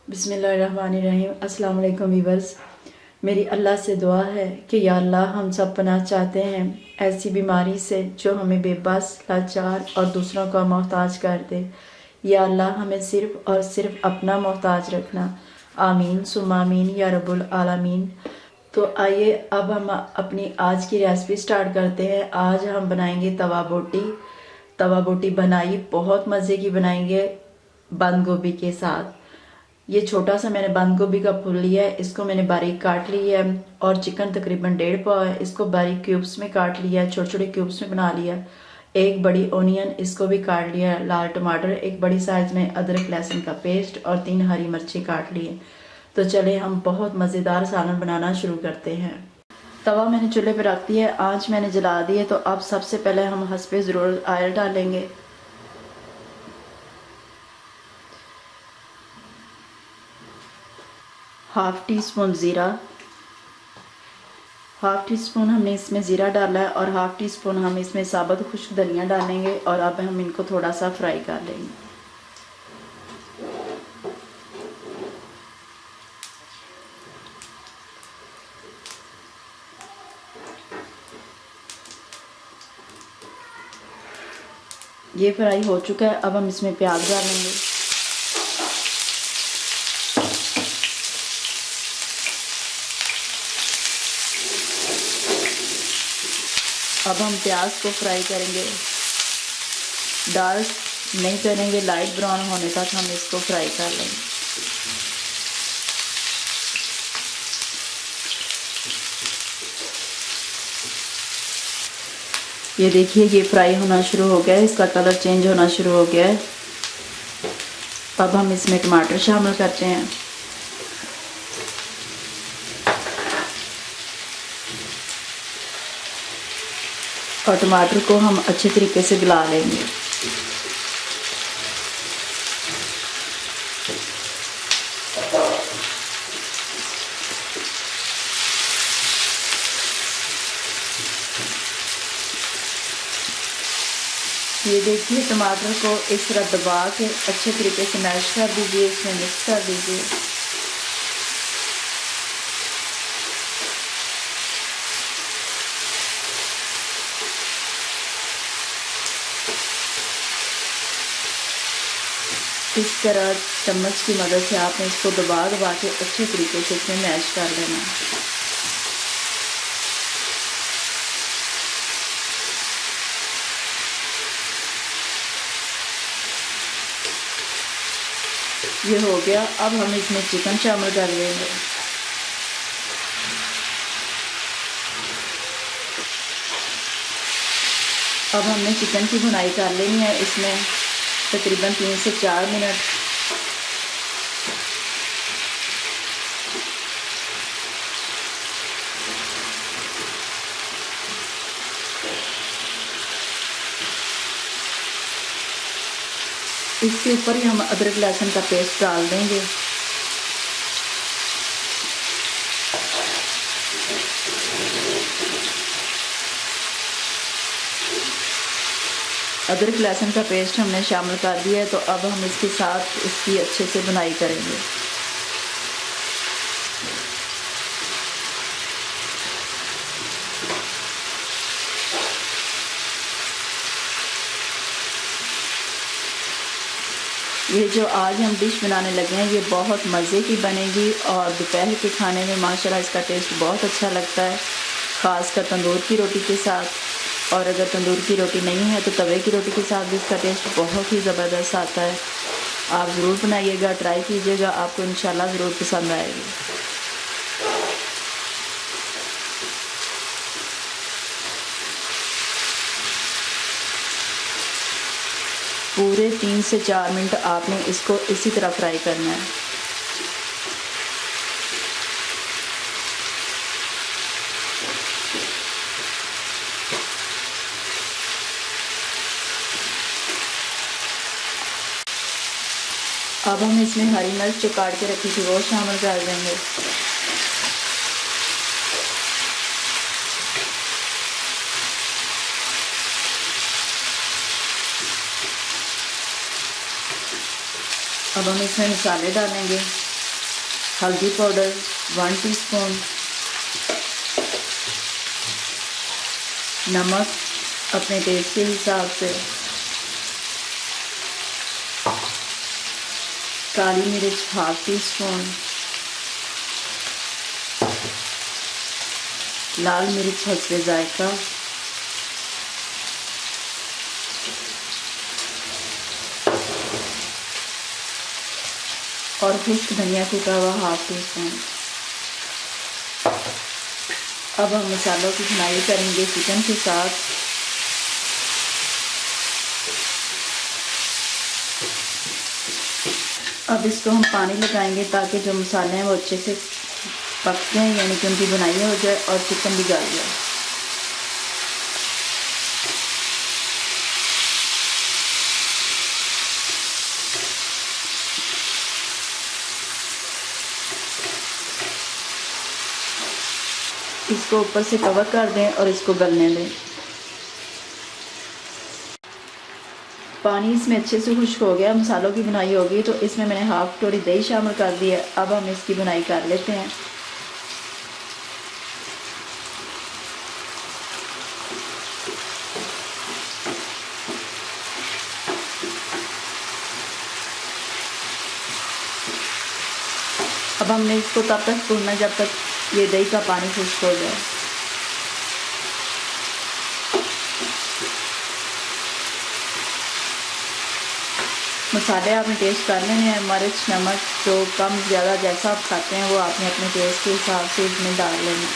बिस्मिल्लाहिर्रहमानिर्रहीम। अस्सलाम वालेकुम वीवर्स। मेरी अल्लाह से दुआ है कि या अल्लाह हम सब पनाह चाहते हैं ऐसी बीमारी से जो हमें बेबस, लाचार और दूसरों का मोहताज कर दे। या अल्लाह हमें सिर्फ़ और सिर्फ अपना मोहताज रखना। आमीन सुम्मा आमीन या रब्बुल आलमीन। तो आइए अब हम अपनी आज की रेसिपी स्टार्ट करते हैं। आज हम बनाएंगे तवा बोटी। तवा बोटी बनाई बहुत मज़े की बनाएंगे बंद गोभी के साथ। ये छोटा सा मैंने बंद गोभी का फूल लिया है, इसको मैंने बारीक काट लिया है। और चिकन तकरीबन 1.5 पाव है, इसको बारीक क्यूब्स में काट लिया है, छोटे छोटे क्यूब्स में बना लिया। एक बड़ी ओनियन, इसको भी काट लिया। लाल टमाटर, एक बड़ी साइज में अदरक लहसुन का पेस्ट और 3 हरी मिर्ची काट लिए। तो चले हम बहुत मज़ेदार सालन बनाना शुरू करते हैं। तवा मैंने चूल्हे पर रख दिया है, आँच मैंने जला दी है। तो अब सबसे पहले हम हस्बे ज़रूरत ऑयल डालेंगे। हाफ टी स्पून ज़ीरा, हाफ टी स्पून हमने इसमें ज़ीरा डाला है और हाफ टी स्पून हम इसमें साबुत खुश्क धनिया डालेंगे। और अब हम इनको थोड़ा सा फ्राई कर लेंगे। ये फ्राई हो चुका है, अब हम इसमें प्याज डालेंगे। अब हम प्याज को फ्राई करेंगे, डार्क नहीं करेंगे, लाइट ब्राउन होने तक हम इसको फ्राई कर लेंगे। ये देखिए ये फ्राई होना शुरू हो गया है, इसका कलर चेंज होना शुरू हो गया है। अब हम इसमें टमाटर शामिल करते हैं। और टमाटर को हम अच्छे तरीके से गला लेंगे। ये देखिए टमाटर को इस तरह दबा के अच्छे तरीके से मैश कर दीजिए, इसमें मिक्स कर दीजिए। इस तरह चम्मच की मदद से आपने इसको दबा दबा के अच्छे तरीके से इसमें मैश कर लेना। ये हो गया, अब हम इसमें चिकन शामिल कर लेंगे। अब हमने चिकन की भुनाई कर लेनी है, इसमें तकरीबन 3 से 4 मिनट। इसके ऊपर ही हम अदरक लहसुन का पेस्ट डाल देंगे। अदरक लहसुन का पेस्ट हमने शामिल कर दिया है। तो अब हम इसके साथ इसकी अच्छे से भुनाई करेंगे। ये जो आज हम डिश बनाने लगे हैं ये बहुत मज़े की बनेगी और दोपहर के खाने में माशाल्लाह इसका टेस्ट बहुत अच्छा लगता है, ख़ासकर तंदूर की रोटी के साथ। और अगर तंदूर की रोटी नहीं है तो तवे की रोटी के साथ भी इसका टेस्ट बहुत ही ज़बरदस्त आता है। आप ज़रूर बनाइएगा, ट्राई कीजिएगा, आपको इंशाल्लाह ज़रूर पसंद आएगी। पूरे 3 से 4 मिनट आपने इसको इसी तरह फ्राई करना है। अब हम इसमें हरी मिर्च जो काट के रखी थी वो शामिल कर देंगे। अब हम इसमें मसाले डालेंगे। हल्दी पाउडर 1 टीस्पून, नमक अपने टेस्ट के हिसाब से, काली मिर्च 1/2 टीस्पून, लाल मिर्च हस्बे जायका, और खुश्क धनिया कूटा हुआ 1/2 टीस्पून। अब हम मसालों की भुनाई करेंगे चिकन के साथ। अब इसको हम पानी लगाएंगे ताकि जो मसाले हैं वो अच्छे से पक जाएं, यानी कि उनकी भुनाई हो जाए और चिकन भी गल जाए। इसको ऊपर से कवर कर दें और इसको गलने दें। पानी इसमें अच्छे से खुश्क हो गया, मसालों की भुनाई हो गई, तो इसमें मैंने 1/2 कटोरी दही शामिल कर दी है। अब हम इसकी भुनाई कर लेते हैं। अब हमने इसको तब तक भूनना जब तक ये दही का पानी खुश्क हो जाए। मसाले आपने टेस्ट कर लेने हैं, मिर्च नमक जो कम ज़्यादा जैसा आप खाते हैं वो आपने अपने टेस्ट के हिसाब से इसमें डाल लेना।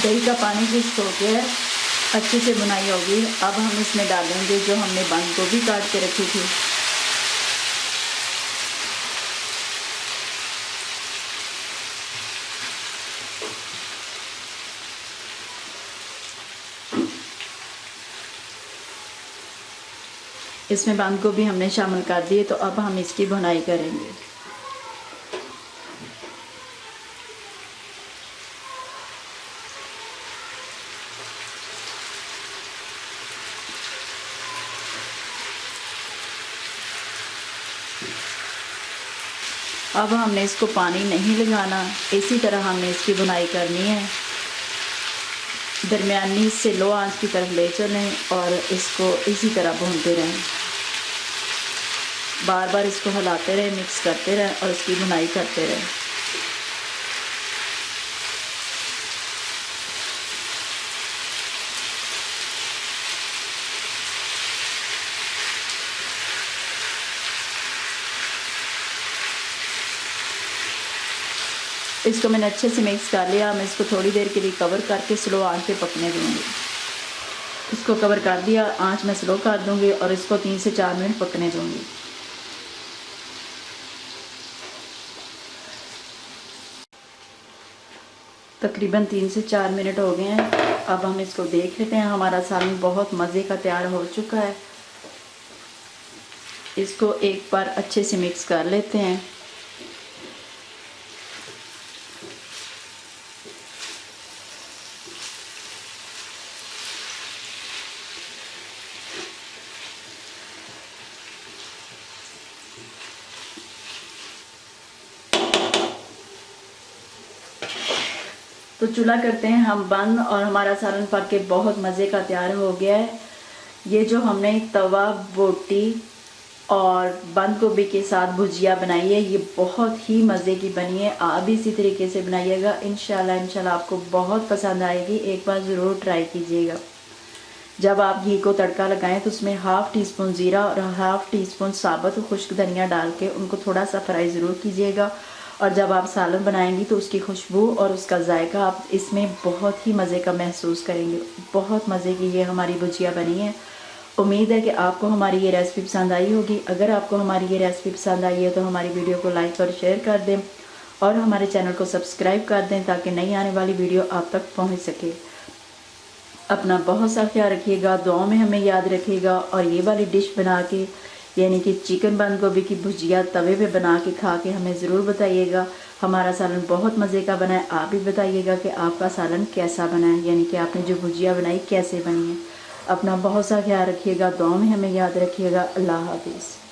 दही का पानी खुश्क हो गया है, अच्छे से भुनाई होगी। अब हम इसमें डालेंगे जो हमने बंद गोभी काट के रखी थी। इसमें बंद गोभी हमने शामिल कर दी, तो अब हम इसकी भुनाई करेंगे। अब हमने इसको पानी नहीं लगाना, इसी तरह हमने इसकी भुनाई करनी है। दरमियानी से लो आंच की तरफ ले चलें और इसको इसी तरह भूनते रहें। बार बार इसको हिलाते रहें, मिक्स करते रहें और इसकी भुनाई करते रहें। इसको मैंने अच्छे से मिक्स कर लिया। मैं इसको थोड़ी देर के लिए कवर करके स्लो आंच पे पकने दूँगी। इसको कवर कर दिया, आंच मैं स्लो कर दूँगी और इसको 3 से 4 मिनट पकने दूँगी। तकरीबन 3 से 4 मिनट हो गए हैं। अब हम इसको देख लेते हैं। हमारा सालन बहुत मज़े का तैयार हो चुका है। इसको एक बार अच्छे से मिक्स कर लेते हैं। तो चूल्हा करते हैं हम बंद और हमारा सालन पक के बहुत मज़े का तैयार हो गया है। ये जो हमने तवा बोटी और बंद गोभी के साथ भुजिया बनाई है, ये बहुत ही मज़े की बनी है। आप भी इसी तरीके से बनाइएगा, इंशाल्लाह आपको बहुत पसंद आएगी। एक बार ज़रूर ट्राई कीजिएगा। जब आप घी को तड़का लगाएं तो उसमें 1/2 टीस्पून ज़ीरा और 1/2 टीस्पून साबुत खुश्क धनिया डाल के उनको थोड़ा सा फ्राई ज़रूर कीजिएगा। और जब आप सालन बनाएंगी तो उसकी खुशबू और उसका जायका आप इसमें बहुत ही मज़े का महसूस करेंगे। बहुत मज़े की ये हमारी भुजिया बनी है। उम्मीद है कि आपको हमारी ये रेसिपी पसंद आई होगी। अगर आपको हमारी ये रेसिपी पसंद आई है तो हमारी वीडियो को लाइक और शेयर कर दें और हमारे चैनल को सब्सक्राइब कर दें ताकि नई आने वाली वीडियो आप तक पहुँच सके। अपना बहुत सा ख्याल रखिएगा, दुआओं में हमें याद रखिएगा और ये वाली डिश बना के यानी कि चिकन बंद गोभी की भुजिया तवे पे बना के खा के हमें ज़रूर बताइएगा। हमारा सालन बहुत मज़े का बना है। आप भी बताइएगा कि आपका सालन कैसा बना है, यानी कि आपने जो भुजिया बनाई कैसे बनी है। अपना बहुत सा ख्याल रखिएगा, दुआ में हमें याद रखिएगा। अल्लाह हाफिज़।